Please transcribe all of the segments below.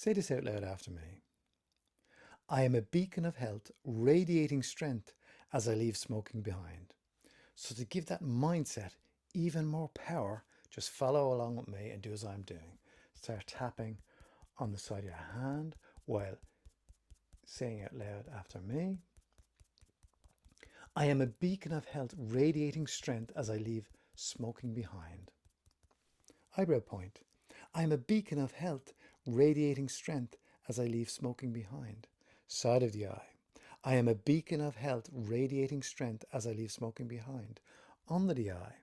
Say this out loud after me. I am a beacon of health, radiating strength as I leave smoking behind. So to give that mindset even more power, just follow along with me and do as I'm doing. Start tapping on the side of your hand while saying out loud after me. I am a beacon of health, radiating strength as I leave smoking behind. Eyebrow point. I am a beacon of health, radiating strength as I leave smoking behind. Side of the eye. I am a beacon of health, radiating strength as I leave smoking behind. Under the eye.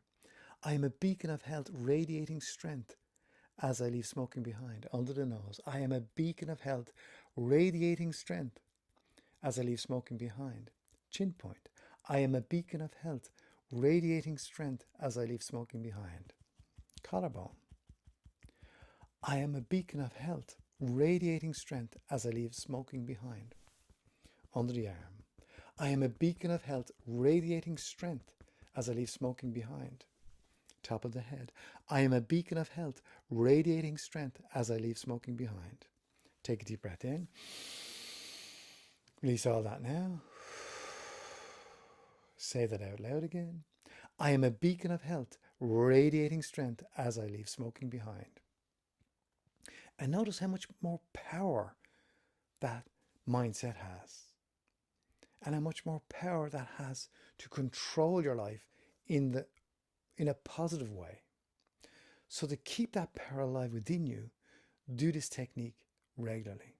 I am a beacon of health, radiating strength as I leave smoking behind. Under the nose. I am a beacon of health, radiating strength as I leave smoking behind. Chin point. I am a beacon of health, radiating strength as I leave smoking behind. Collarbone. I am a beacon of health, radiating strength as I leave smoking behind. Under the arm. I am a beacon of health, radiating strength as I leave smoking behind. Top of the head. I am a beacon of health, radiating strength as I leave smoking behind. Take a deep breath in. Release all that now. Say that out loud again. I am a beacon of health, radiating strength as I leave smoking behind. And notice how much more power that mindset has. And how much more power that has to control your life in a positive way. So to keep that power alive within you, do this technique regularly.